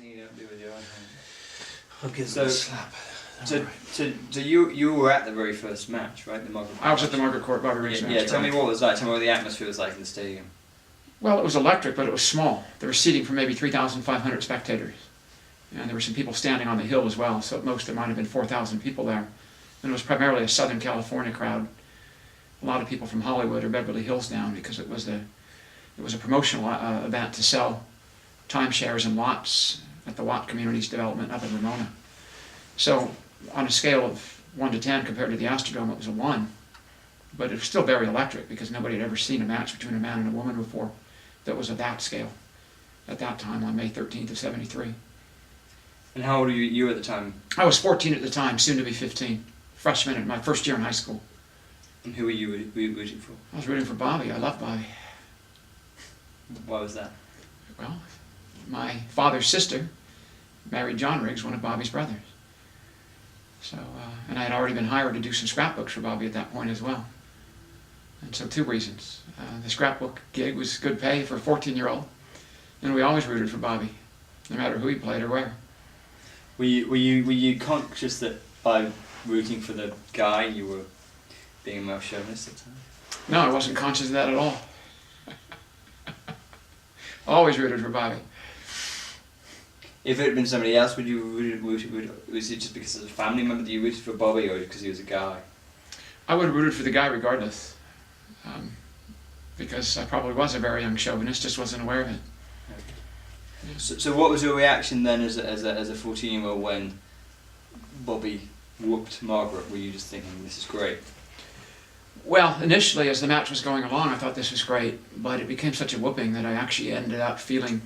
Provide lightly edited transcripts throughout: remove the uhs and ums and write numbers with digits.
you don't do with your own hand. I'll give So- them a slap. So you were at the very first match, right? The Margert. I was at the Margert Court Bobby Riggs Yeah, match. tell me right? what it was like. Tell me what the atmosphere was like in the stadium. Well, it was electric, but it was small. There was seating for maybe 3,500 spectators. And there were some people standing on the hill as well, so at most there might have been 4,000 people there. And it was primarily a Southern California crowd. A lot of people from Hollywood or Beverly Hills down, because it was a promotional event to sell timeshares and lots at the Watt Communities Development up in Ramona. So on a scale of 1 to 10 compared to the Astrodome, it was a 1. But it was still very electric because nobody had ever seen a match between a man and a woman before that was of that scale at that time on May 13th of '73. And how old were you at the time? I was 14 at the time, soon to be 15. Freshman in my first year in high school. And who were you rooting for? I was rooting for Bobby. I love Bobby. Why was that? Well, my father's sister married John Riggs, one of Bobby's brothers. So, and I had already been hired to do some scrapbooks for Bobby at that point as well. And so 2 reasons. The scrapbook gig was good pay for a 14-year-old, and we always rooted for Bobby, no matter who he played or where. Were you conscious that by rooting for the guy you were being a male chauvinist at the time? No, I wasn't conscious of that at all. Always rooted for Bobby. If it had been somebody else, was it just because as a family member that you rooted for Bobby, or because he was a guy? I would have rooted for the guy regardless, because I probably was a very young chauvinist, just wasn't aware of it. So what was your reaction then as a 14-year-old when Bobby whooped Margert? Were you just thinking, this is great? Well, initially, as the match was going along, I thought this was great, but it became such a whooping that I actually ended up feeling,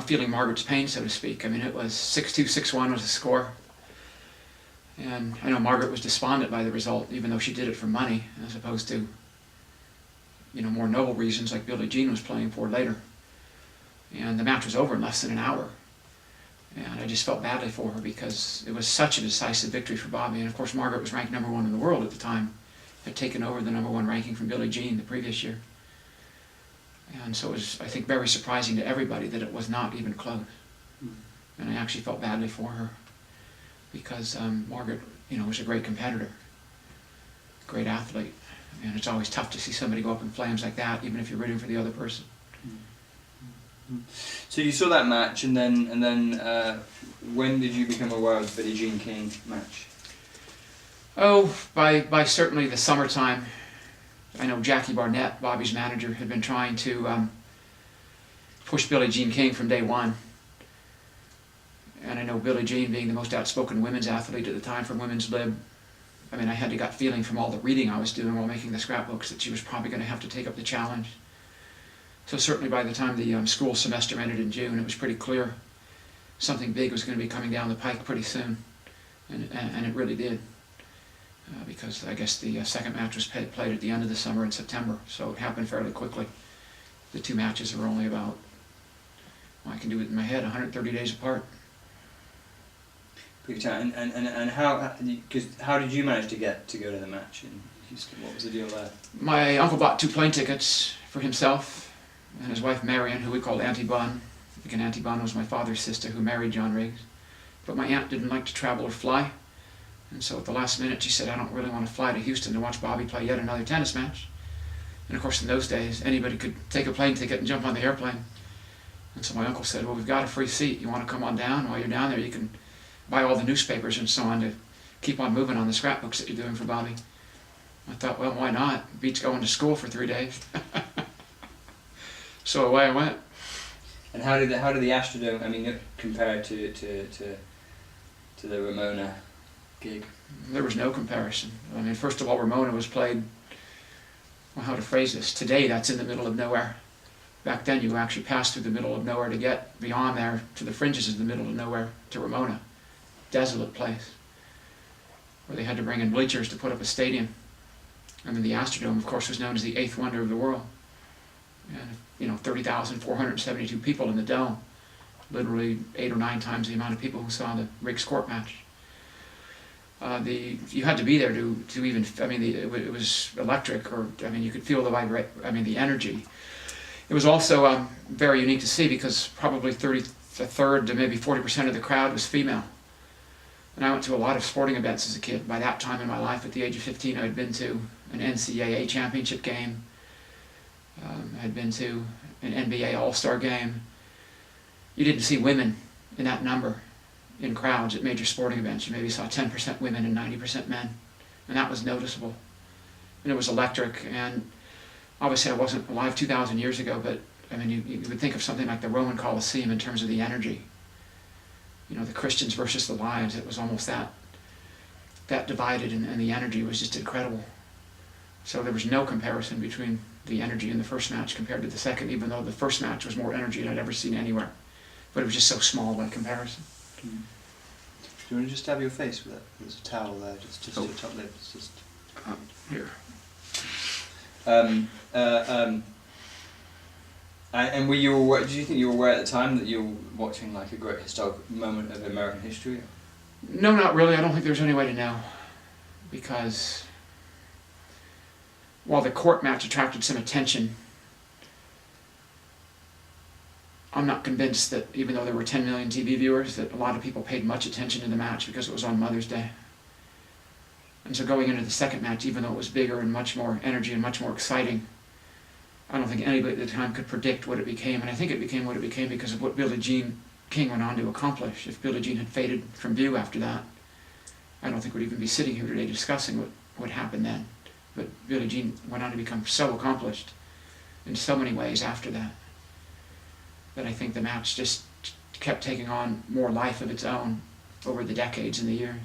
feeling Margaret's pain, so to speak. I mean, it was 6-2, 6-1 was the score. And I know Margert was despondent by the result, even though she did it for money, as opposed to, more noble reasons like Billie Jean was playing for later. And the match was over in less than an hour. And I just felt badly for her because it was such a decisive victory for Bobby. And of course, Margert was ranked #1 in the world at the time, had taken over the #1 ranking from Billie Jean the previous year. And so it was, I think, very surprising to everybody that it was not even close. And I actually felt badly for her because Margert, was a great competitor, great athlete. And it's always tough to see somebody go up in flames like that, even if you're rooting for the other person. So you saw that match, and then when did you become aware of the Billie Jean King match? Oh, by certainly the summertime. I know Jackie Barnett, Bobby's manager, had been trying to push Billie Jean King from day one. And I know Billie Jean, being the most outspoken women's athlete at the time from Women's Lib, I mean, I had a gut feeling from all the reading I was doing while making the scrapbooks that she was probably going to have to take up the challenge. So certainly by the time the school semester ended in June, it was pretty clear something big was going to be coming down the pike pretty soon. And it really did. Because I guess the second match was played at the end of the summer in September, so it happened fairly quickly. The 2 matches were only about, I can do it in my head, 130 days apart. Big time. And how did you manage to go to the match in Houston? What was the deal there? My uncle bought 2 plane tickets for himself and his wife Marion, who we called Auntie Bun. Again, Auntie Bun was my father's sister who married John Riggs. But my aunt didn't like to travel or fly. And so at the last minute she said, I don't really want to fly to Houston to watch Bobby play yet another tennis match. And of course in those days anybody could take a plane ticket and jump on the airplane. And so my uncle said, well, we've got a free seat. You want to come on down? While you're down there you can buy all the newspapers and so on to keep on moving on the scrapbooks that you're doing for Bobby. I thought, well, why not? Beats going to school for 3 days. So away I went. And how did the Astrodome, compare to the Ramona gig? There was no comparison. I mean, first of all, Ramona was played, well, how to phrase this, today that's in the middle of nowhere. Back then you actually passed through the middle of nowhere to get beyond there to the fringes of the middle of nowhere to Ramona. Desolate place where they had to bring in bleachers to put up a stadium. And then the Astrodome, of course, was known as the 8th wonder of the world. And 30,472 people in the dome, literally 8 or 9 times the amount of people who saw the Riggs Court match. You had to be there to even, it was electric, or you could feel the the energy. It was also very unique to see because probably a third to maybe 40% of the crowd was female. And I went to a lot of sporting events as a kid. By that time in my life, at the age of 15, I had been to an NCAA championship game. I had been to an NBA All-Star game. You didn't see women in that number in crowds at major sporting events. You maybe saw 10% women and 90% men. And that was noticeable. And it was electric. And obviously I wasn't alive 2,000 years ago, but I mean, you would think of something like the Roman Colosseum in terms of the energy. You know, the Christians versus the lions, it was almost that divided, and the energy was just incredible. So there was no comparison between the energy in the first match compared to the second, even though the first match was more energy than I'd ever seen anywhere. But it was just so small by comparison. Do you want to just dab your face with it? There's a towel there, just your top lip. It's just here. And were you aware, did you think you were aware at the time that you were watching like a great historical moment of American history? No, not really. I don't think there's any way to know. Because while the court match attracted some attention, I'm not convinced that even though there were 10 million TV viewers, that a lot of people paid much attention to the match because it was on Mother's Day. And so going into the second match, even though it was bigger and much more energy and much more exciting, I don't think anybody at the time could predict what it became. And I think it became what it became because of what Billie Jean King went on to accomplish. If Billie Jean had faded from view after that, I don't think we'd even be sitting here today discussing what happened then. But Billie Jean went on to become so accomplished in so many ways after that, that I think the match just kept taking on more life of its own over the decades and the years.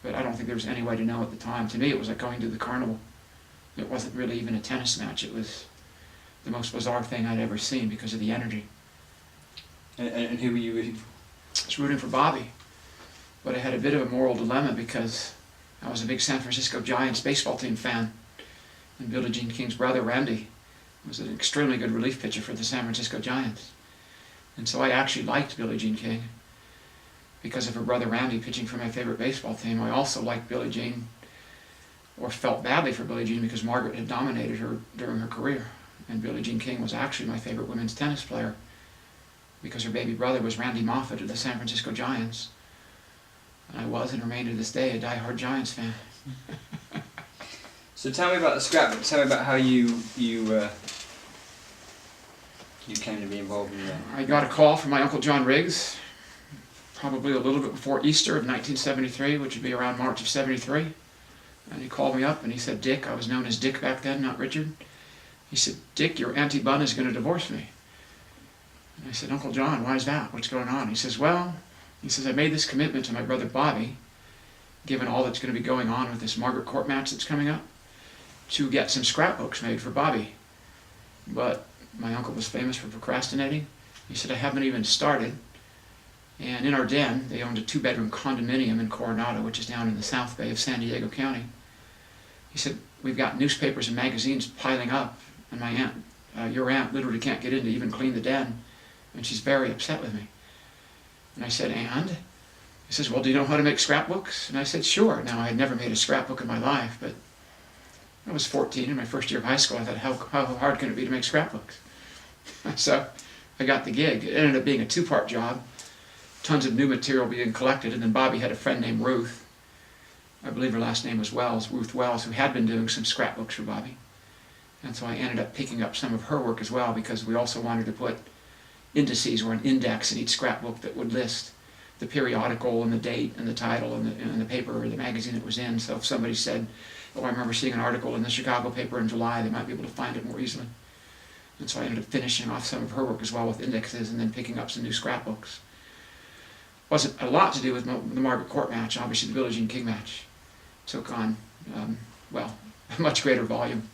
But I don't think there was any way to know at the time. To me, it was like going to the carnival. It wasn't really even a tennis match. It was the most bizarre thing I'd ever seen because of the energy. And who were you rooting for? I was rooting for Bobby. But I had a bit of a moral dilemma because I was a big San Francisco Giants baseball team fan. And Billie Jean King's brother, Randy, was an extremely good relief pitcher for the San Francisco Giants. And so I actually liked Billie Jean King because of her brother Randy pitching for my favorite baseball team. I also liked Billie Jean, or felt badly for Billie Jean, because Margert had dominated her during her career. And Billie Jean King was actually my favorite women's tennis player because her baby brother was Randy Moffat of the San Francisco Giants. And I was and remain to this day a diehard Giants fan. So tell me about the scrapbook. Tell me about how you came to be involved in that. I got a call from my Uncle John Riggs, probably a little bit before Easter of 1973, which would be around March of 73. And he called me up and he said, Dick, I was known as Dick back then, not Richard. He said, Dick, your Auntie Bun is going to divorce me. And I said, Uncle John, why is that? What's going on? He says, well, I made this commitment to my brother Bobby, given all that's going to be going on with this Margert court match that's coming up, to get some scrapbooks made for Bobby. But my uncle was famous for procrastinating. He said, I haven't even started. And in our den, they owned a 2-bedroom condominium in Coronado, which is down in the South Bay of San Diego County. He said, we've got newspapers and magazines piling up, and my aunt, your aunt literally can't get in to even clean the den, and she's very upset with me. And I said, and? He says, well, do you know how to make scrapbooks? And I said, sure. Now, I had never made a scrapbook in my life, but I was 14 in my first year of high school. I thought, how hard can it be to make scrapbooks? So I got the gig. It ended up being a 2-part job. Tons of new material being collected, and then Bobby had a friend named Ruth. I believe her last name was Wells, Ruth Wells, who had been doing some scrapbooks for Bobby. And so I ended up picking up some of her work as well, because we also wanted to put indices or an index in each scrapbook that would list the periodical and the date and the title and the paper or the magazine it was in. So if somebody said, oh, I remember seeing an article in the Chicago paper in July, they might be able to find it more easily. And so I ended up finishing off some of her work as well with indexes and then picking up some new scrapbooks. Wasn't a lot to do with the Margert court match. Obviously the Billie Jean King match took on, well, a much greater volume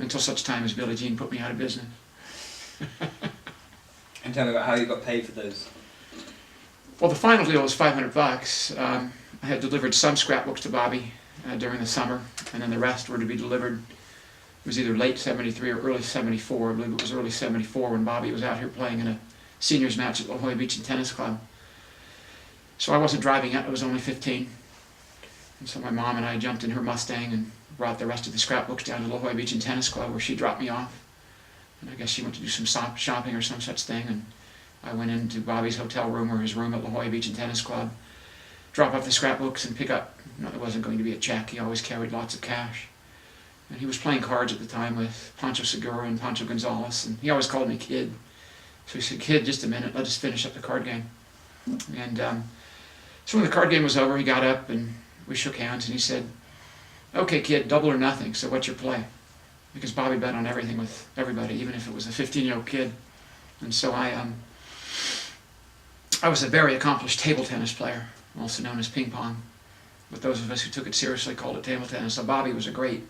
until such time as Billie Jean put me out of business. And tell me about how you got paid for those. Well, the final deal was $500. I had delivered some scrapbooks to Bobby during the summer, and then the rest were to be delivered. It was either late 73 or early 74. I believe it was early 74 when Bobby was out here playing in a seniors match at La Jolla Beach and Tennis Club. So I wasn't driving yet, I was only 15. And so my mom and I jumped in her Mustang and brought the rest of the scrapbooks down to La Jolla Beach and Tennis Club, where she dropped me off. And I guess she went to do some shopping or some such thing, and I went into Bobby's hotel room or his room at La Jolla Beach and Tennis Club, drop off the scrapbooks and pick up, no, it wasn't going to be a check, he always carried lots of cash. And he was playing cards at the time with Pancho Segura and Pancho Gonzalez, and he always called me Kid. So he said, "Kid, just a minute, let us finish up the card game." And so when the card game was over, he got up and we shook hands, and he said, "Okay, Kid, double or nothing, so what's your play?" Because Bobby bet on everything with everybody, even if it was a 15-year-old kid. And so I was a very accomplished table tennis player, also known as ping pong. But those of us who took it seriously called it table tennis. So Bobby was a great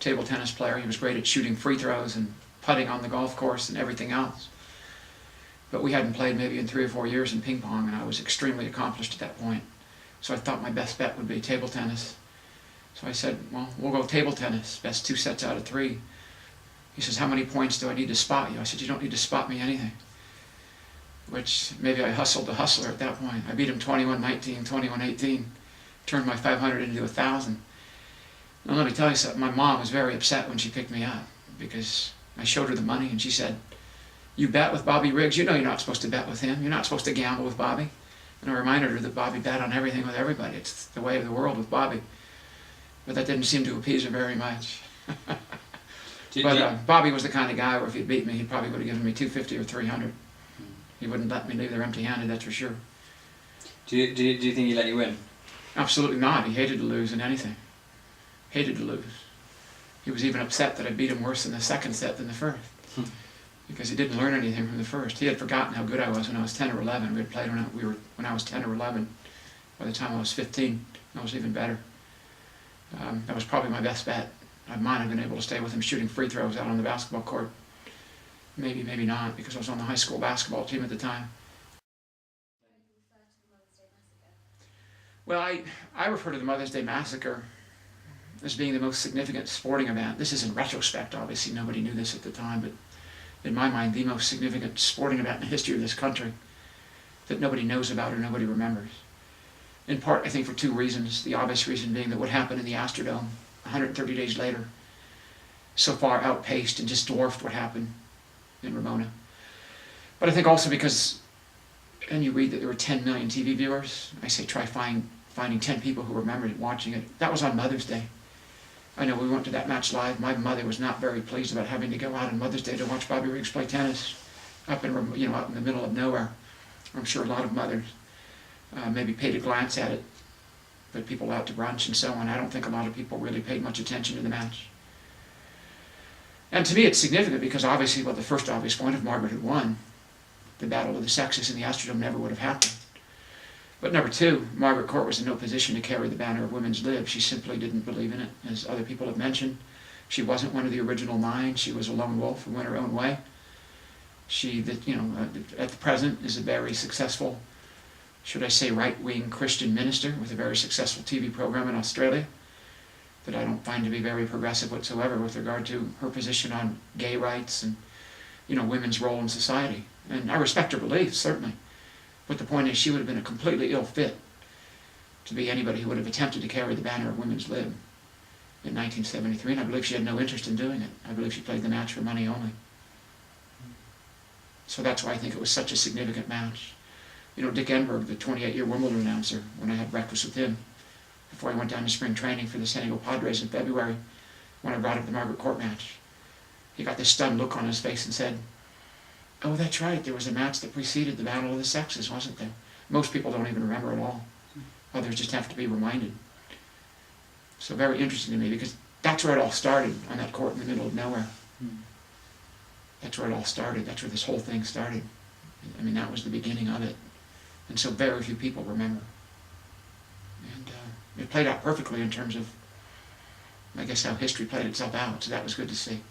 table tennis player. He was great at shooting free throws and putting on the golf course and everything else. But we hadn't played maybe in 3 or 4 years in ping pong, and I was extremely accomplished at that point. So I thought my best bet would be table tennis. So I said, "Well, we'll go table tennis, best 2 sets out of 3. He says, "How many points do I need to spot you?" I said, "You don't need to spot me anything." Which maybe I hustled the hustler at that point. I beat him 21-19, 21-18, turned my 500 into 1,000. Now let me tell you something, my mom was very upset when she picked me up because I showed her the money and she said, "You bet with Bobby Riggs, you know you're not supposed to bet with him. You're not supposed to gamble with Bobby." And I reminded her that Bobby bet on everything with everybody. It's the way of the world with Bobby. But that didn't seem to appease her very much. But Bobby was the kind of guy where if he'd beat me, he probably would have given me $250 or $300. He wouldn't let me leave there empty-handed, that's for sure. Do you think he let you win? Absolutely not. He hated to lose in anything. Hated to lose. He was even upset that I beat him worse in the second set than the first. Because he didn't learn anything from the first. He had forgotten how good I was when I was 10 or 11. We had played when I was 10 or 11. By the time I was 15, I was even better. That was probably my best bet. I might have been able to stay with him shooting free throws out on the basketball court. Maybe, maybe not, because I was on the high school basketball team at the time. Well, I refer to the Mother's Day Massacre as being the most significant sporting event. This is in retrospect, obviously nobody knew this at the time, but in my mind, the most significant sporting event in the history of this country that nobody knows about or nobody remembers. In part, I think, for 2 reasons. The obvious reason being that what happened in the Astrodome 130 days later so far outpaced and just dwarfed what happened in Ramona. But I think also because, and you read that there were 10 million TV viewers. I say try finding 10 people who remembered watching it. That was on Mother's Day. I know we went to that match live. My mother was not very pleased about having to go out on Mother's Day to watch Bobby Riggs play tennis up in, out in the middle of nowhere. I'm sure a lot of mothers maybe paid a glance at it, but people out to brunch and so on. I don't think a lot of people really paid much attention to the match. And to me it's significant because obviously, well, the first obvious point, if Margert had won, the battle of the sexes in the Astrodome never would have happened. But number 2, Margert Court was in no position to carry the banner of women's lib. She simply didn't believe in it, as other people have mentioned. She wasn't one of the original 9. She was a lone wolf who went her own way. She, at the present, is a very successful, should I say, right-wing Christian minister with a very successful TV program in Australia that I don't find to be very progressive whatsoever with regard to her position on gay rights and, women's role in society. And I respect her beliefs, certainly. But the point is, she would have been a completely ill fit to be anybody who would have attempted to carry the banner of women's lib in 1973, and I believe she had no interest in doing it. I believe she played the match for money only. So that's why I think it was such a significant match. Dick Enberg, the 28-year Wimbledon announcer, when I had breakfast with him before I went down to spring training for the San Diego Padres in February, when I brought up the Margert Court match, he got this stunned look on his face and said, "Oh, that's right, there was a match that preceded the Battle of the Sexes, wasn't there?" Most people don't even remember at all. Others just have to be reminded. So very interesting to me, because that's where it all started, on that court in the middle of nowhere. That's where it all started. That's where this whole thing started. I mean, that was the beginning of it. And so very few people remember. And it played out perfectly in terms of, I guess, how history played itself out. So that was good to see.